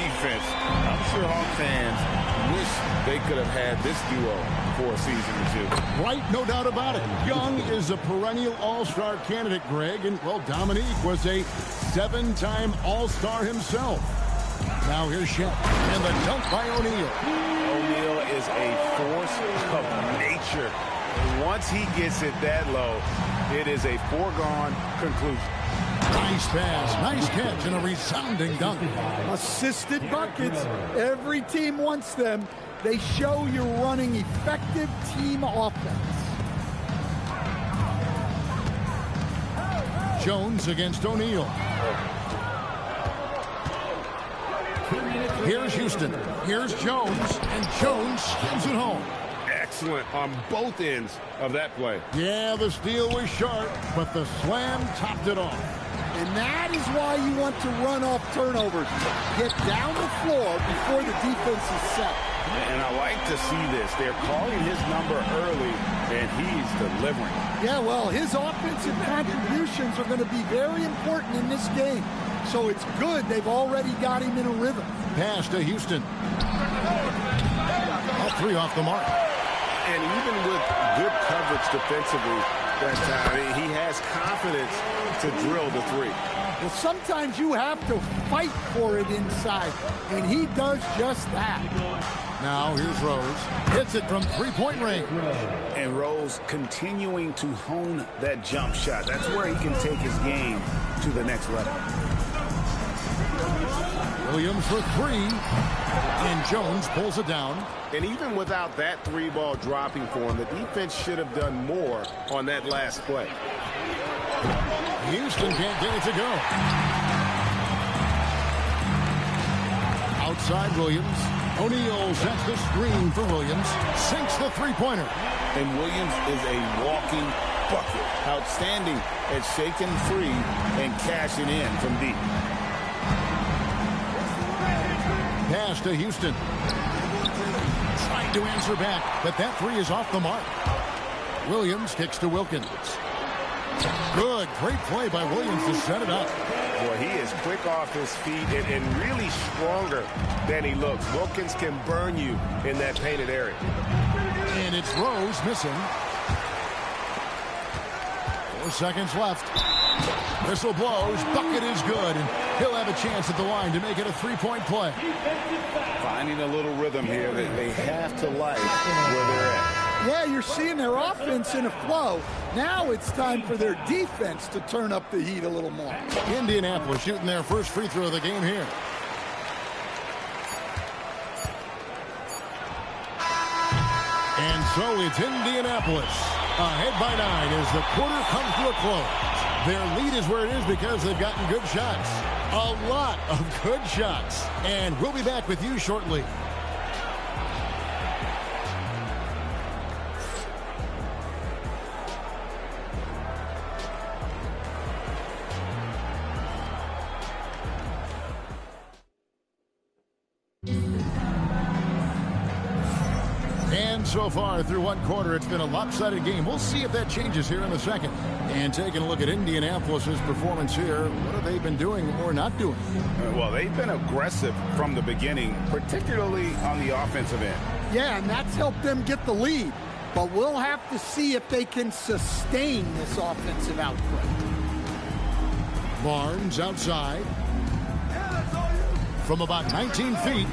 defense. I'm sure Hawk fans wish they could have had this duo for a season or two. Right, no doubt about it. Young is a perennial all-star candidate, Greg, and, well, Dominique was a 7-time all-star himself. Now here's Shep, and the dunk by O'Neal. O'Neal is a force of nature. Once he gets it that low, it is a foregone conclusion. Nice pass, nice catch, and a resounding dunk. Assisted buckets. Every team wants them. They show you're running effective team offense. Jones against O'Neal. Here's Houston. Here's Jones, and Jones spins it home. Excellent on both ends of that play. Yeah, the steal was sharp, but the slam topped it off. And that is why you want to run off turnovers. Get down the floor before the defense is set. And I like to see this. They're calling his number early, and he's delivering. Yeah, well, his offensive contributions are going to be very important in this game. So it's good they've already got him in a rhythm. Pass to Houston. All three off the mark. And even with good coverage defensively that time, he has confidence to drill the three. Well, sometimes you have to fight for it inside, and he does just that. Now here's Rose. Hits it from three-point range. And Rose continuing to hone that jump shot. That's where he can take his game to the next level. Williams for three. And Jones pulls it down. And even without that three ball dropping for him, the defense should have done more on that last play. Houston can't get it to go. Outside Williams. O'Neal sets the screen for Williams. Sinks the three-pointer. And Williams is a walking bucket. Outstanding at shaking free and cashing in from deep. Pass to Houston. Trying to answer back, but that three is off the mark. Williams kicks to Wilkins. Good, great play by Williams to set it up. Boy, he is quick off his feet and really stronger than he looks. Wilkins can burn you in that painted area. And it's Rose missing. 4 seconds left. Whistle blows. Bucket is good. And he'll have a chance at the line to make it a three-point play. Finding a little rhythm here that they have to like where they're at. Yeah, you're seeing their offense in a flow. Now it's time for their defense to turn up the heat a little more. Indianapolis shooting their first free throw of the game here. And so it's Indianapolis ahead by 9 as the quarter comes to a close. Their lead is where it is because they've gotten good shots. A lot of good shots. And we'll be back with you shortly. So far through one quarter, it's been a lopsided game. We'll see if that changes here in the second. And taking a look at Indianapolis's performance here, what have they been doing or not doing? Well, they've been aggressive from the beginning, particularly on the offensive end. Yeah, and that's helped them get the lead. But we'll have to see if they can sustain this offensive output. Barnes outside. From about 19 feet,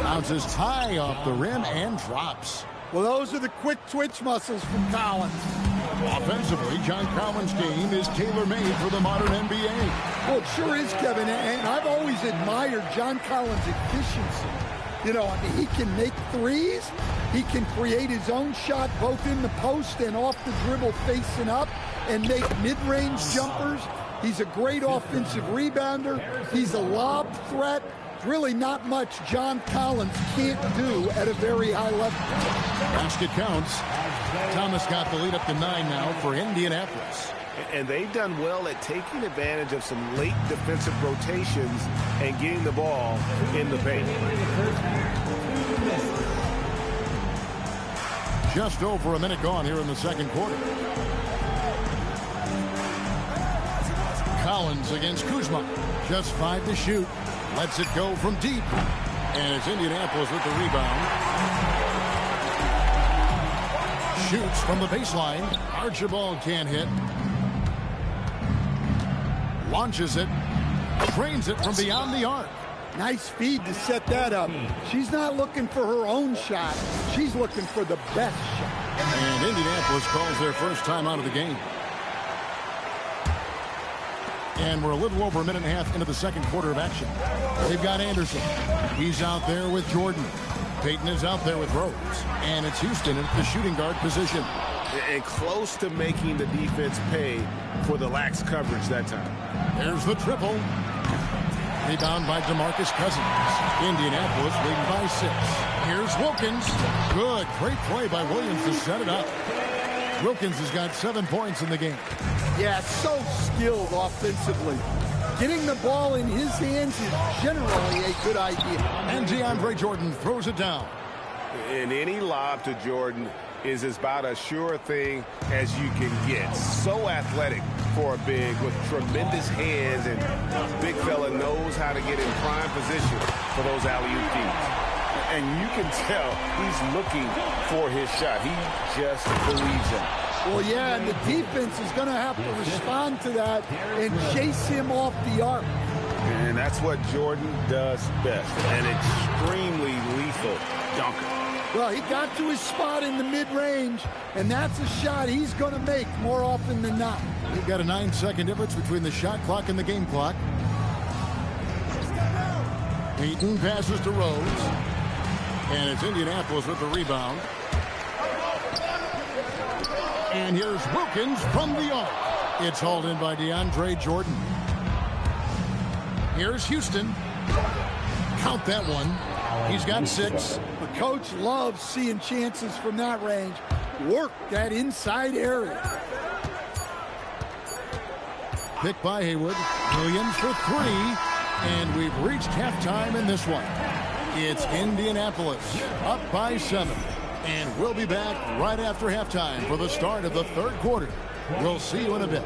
bounces high off the rim and drops. Well, those are the quick twitch muscles from Collins. Offensively, John Collins' game is tailor-made for the modern NBA. Well, it sure is, Kevin, and I've always admired John Collins' efficiency. You know, I mean, he can make threes. He can create his own shot both in the post and off the dribble facing up and make mid-range jumpers. He's a great offensive rebounder. He's a lob threat. Really not much John Collins can't do at a very high level. Basket counts. Thomas got the lead up to 9 now for Indianapolis. And they've done well at taking advantage of some late defensive rotations and getting the ball in the paint. Just over a minute gone here in the second quarter. Collins against Kuzma. Just 5 to shoot. Lets it go from deep. And it's Indianapolis with the rebound. Shoots from the baseline. Archibald can't hit. Launches it. Trains it from beyond the arc. Nice feed to set that up. She's not looking for her own shot. She's looking for the best shot. And Indianapolis calls their first time out of the game. And we're a little over a minute and a half into the second quarter of action. They've got Anderson. He's out there with Jordan. Payton is out there with Rose. And it's Houston at the shooting guard position. And close to making the defense pay for the lax coverage that time. There's the triple. Rebound by DeMarcus Cousins. Indianapolis leading by 6. Here's Wilkins. Good. Great play by Williams to set it up. Wilkins has got 7 points in the game. Yeah, so skilled offensively. Getting the ball in his hands is generally a good idea. And DeAndre Jordan throws it down. And any lob to Jordan is about as sure thing as you can get. So athletic for a big with tremendous hands, and big fella knows how to get in prime position for those alley-oop feeds. And you can tell he's looking for his shot. He just believes in it. Well, yeah, and the defense is going to have to respond to that and chase him off the arc. And that's what Jordan does best. An extremely lethal dunker. Well, he got to his spot in the mid-range, and that's a shot he's going to make more often than not. You've got a 9-second difference between the shot clock and the game clock. Payton passes to Rose. And it's Indianapolis with the rebound. And here's Wilkins from the arc. It's hauled in by DeAndre Jordan. Here's Houston. Count that one. He's got 6. The coach loves seeing chances from that range. Work that inside area. Pick by Haywood. Williams for 3. And we've reached halftime in this one. It's Indianapolis up by 7. And we'll be back right after halftime for the start of the third quarter. We'll see you in a bit.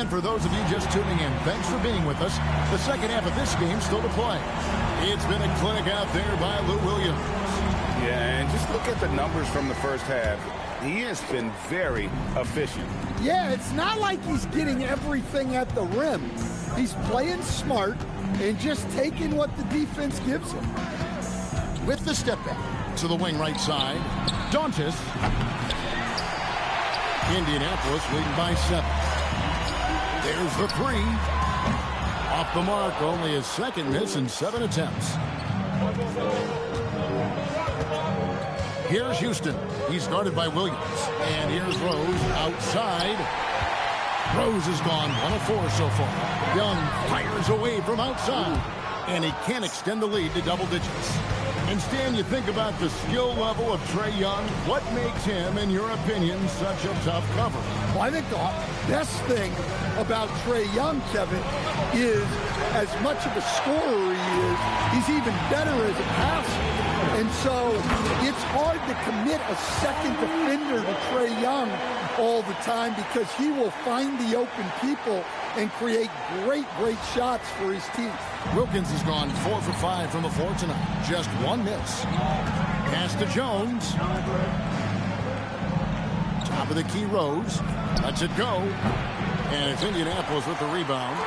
For those of you just tuning in, thanks for being with us. The second half of this game still to play. It's been a clinic out there by Lou Williams. Yeah, and just look at the numbers from the first half. He has been very efficient. Yeah, it's not like he's getting everything at the rim. He's playing smart and just taking what the defense gives him. With the step back to the wing right side, Dantas. Indianapolis leading by 7. There's the 3. Off the mark, only his second miss in 7 attempts. Here's Houston. He's guarded by Williams. And here's Rose outside. Rose has gone 1 of 4 so far. Young fires away from outside. And he can't extend the lead to double digits. And Stan, you think about the skill level of Trae Young. What makes him, in your opinion, such a tough cover? Well, I think the best thing about Trae Young, Kevin, is as much of a scorer he is, he's even better as a passer. And so it's hard to commit a second defender to Trae Young all the time because he will find the open people and create great shots for his team. Wilkins has gone 4 for 5 from the floor tonight. Just 1 miss. Pass to Jones. Top of the key, Rose. Lets it go. And it's Indianapolis with the rebound.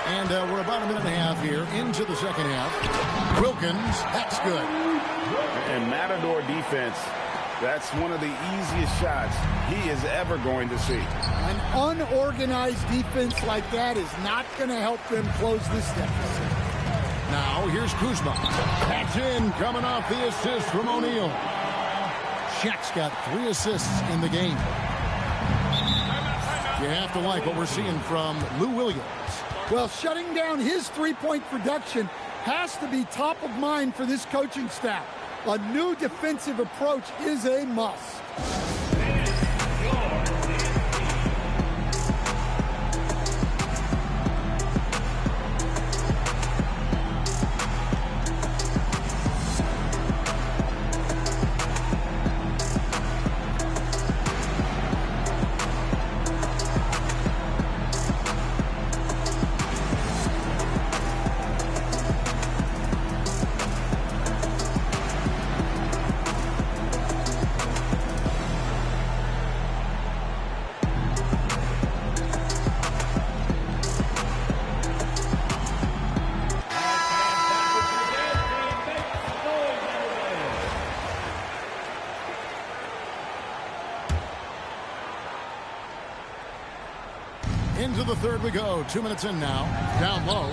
And we're about a minute and a half here into the second half. Wilkins, that's good. And Matador defense, that's one of the easiest shots he is ever going to see. An unorganized defense like that is not going to help them close this deficit. Now here's Kuzma. That's in, coming off the assist from O'Neal. Shaq's got 3 assists in the game. You have to like what we're seeing from Lou Williams. Well, shutting down his three-point production has to be top of mind for this coaching staff. A new defensive approach is a must. Into the third we go. 2 minutes in now. Down low.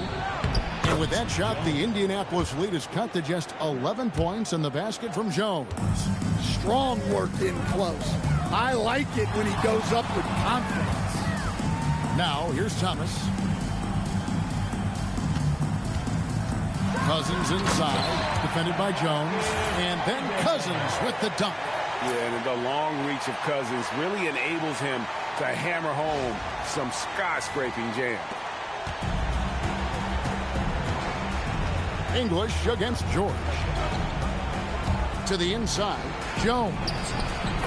And with that shot, the Indianapolis lead is cut to just 11 points in the basket from Jones. Strong work in close. I like it when he goes up with confidence. Now, here's Thomas. Cousins inside. Defended by Jones. And then Cousins with the dunk. Yeah, and the long reach of Cousins really enables him to hammer home some skyscraping jam. English against George. To the inside, Jones.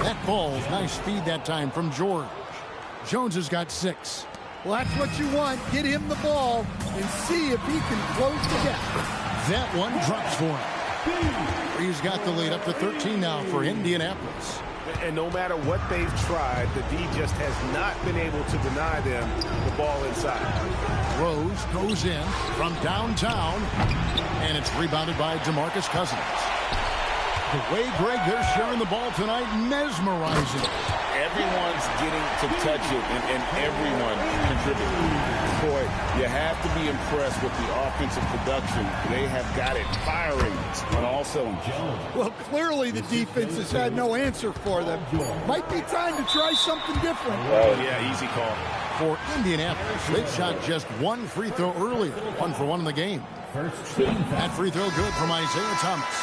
That ball's nice speed that time from George. Jones has got 6. Well, that's what you want. Get him the ball and see if he can close the gap. That one drops for him. He's got the lead up to 13 now for Indianapolis. And no matter what they've tried, the D just has not been able to deny them the ball inside. Rose goes in from downtown, and it's rebounded by DeMarcus Cousins. The way, Greg, they're sharing the ball tonight, mesmerizing. Everyone's getting to touch it, and everyone contributing. Boy, you have to be impressed with the offensive production. They have got it firing on all cylinders. Well, clearly the defense has had no answer for them. Might be time to try something different. Oh, yeah, easy call. For Indianapolis, they shot just one free throw earlier, 1 for 1 in the game. That free throw good from Isaiah Thomas.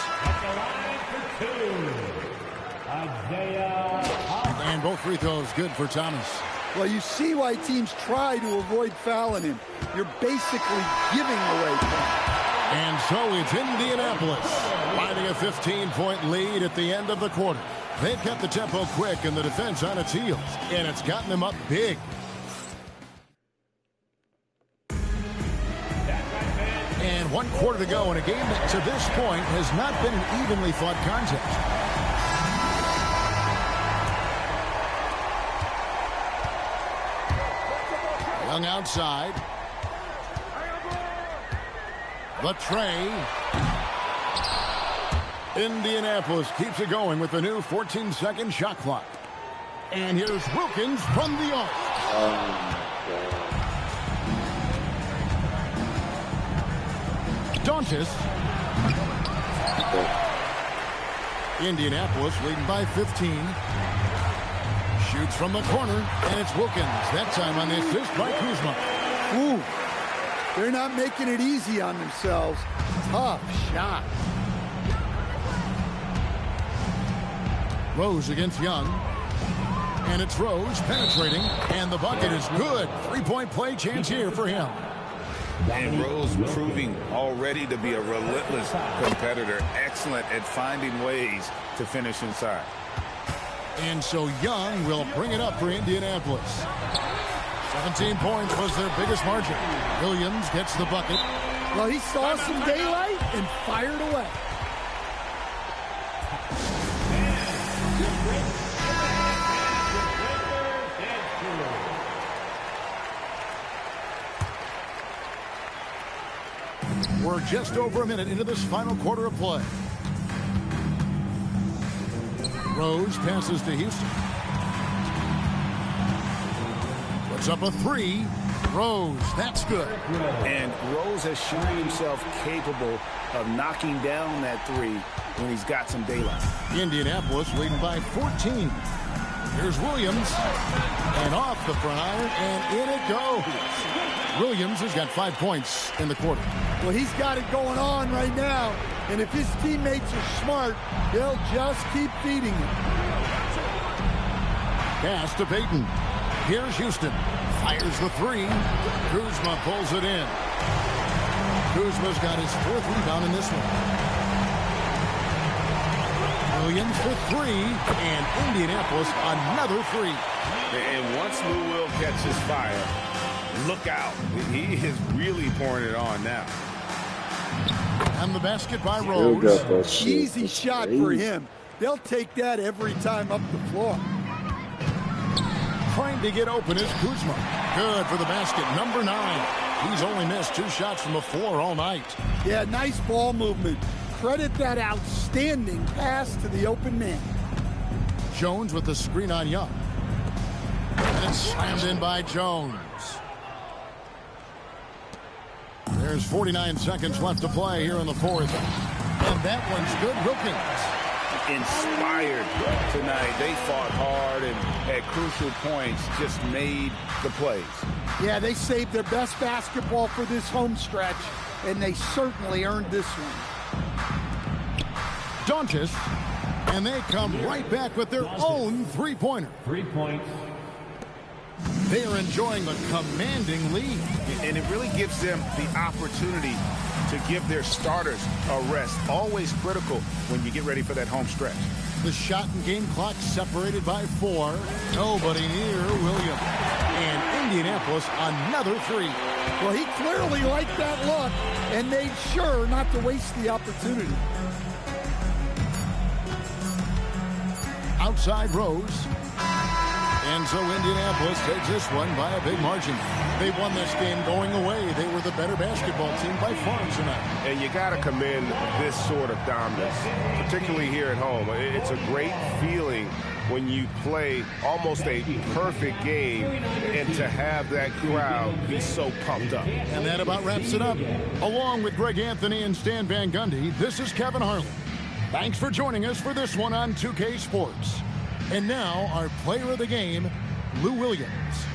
And both free throws good for Thomas. Well, you see why teams try to avoid fouling him. You're basically giving away points. And so it's Indianapolis finding a 15-point lead at the end of the quarter. They've kept the tempo quick and the defense on its heels, and it's gotten them up big. And 1 quarter to go in a game that to this point has not been an evenly fought contest. Young outside. The tray. Indianapolis keeps it going with the new 14-second shot clock. And here's Wilkins from the arc. Dontis. Indianapolis leading by 15. Shoots from the corner, and it's Wilkins. That time on the assist by Kuzma. Ooh, they're not making it easy on themselves. Tough shot. Rose against Young. And it's Rose penetrating, and the bucket is good. 3-point play chance here for him. And Rose proving already to be a relentless competitor. Excellent at finding ways to finish inside. And so Young will bring it up for Indianapolis. 17 points was their biggest margin. Williams gets the bucket. Well, he saw some daylight and fired away. We're just over a minute into this final quarter of play. Rose passes to Houston. Puts up a 3. Rose, that's good. And Rose has shown himself capable of knocking down that 3 when he's got some daylight. Indianapolis leading by 14. Here's Williams. And off the front iron, and in it goes. Williams has got 5 points in the quarter. Well, he's got it going on right now. And if his teammates are smart, they'll just keep feeding him. Pass to Payton. Here's Houston. Fires the three. Kuzma pulls it in. Kuzma's got his 4th rebound in this one. Williams for 3. And Indianapolis another 3. And once Lou Will catches fire, look out. He is really pouring it on now. And the basket by Rose. Easy shot for him. They'll take that every time up the floor. Trying to get open is Kuzma. Good for the basket. Number 9. He's only missed 2 shots from the floor all night. Yeah, nice ball movement. Credit that outstanding pass to the open man. Jones with the screen on Young. And it's slammed in by Jones. There's 49 seconds left to play here in the 4th. And that one's good. Wilkins. Inspired tonight. They fought hard and at crucial points just made the plays. Yeah, they saved their best basketball for this home stretch, and they certainly earned this one. Doncic, and they come right back with their own 3-pointer. 3 points. They are enjoying a commanding lead. And it really gives them the opportunity to give their starters a rest. Always critical when you get ready for that home stretch. The shot and game clock separated by 4. Nobody near Williams. And Indianapolis another 3. Well, he clearly liked that look and made sure not to waste the opportunity. Outside Rose. And so Indianapolis takes this one by a big margin. They won this game going away. They were the better basketball team by far tonight. And you got to commend this sort of dominance, particularly here at home. It's a great feeling when you play almost a perfect game and to have that crowd be so pumped up. And that about wraps it up. Along with Greg Anthony and Stan Van Gundy, this is Kevin Harlan. Thanks for joining us for this one on 2K Sports. And now, our player of the game, Lou Williams.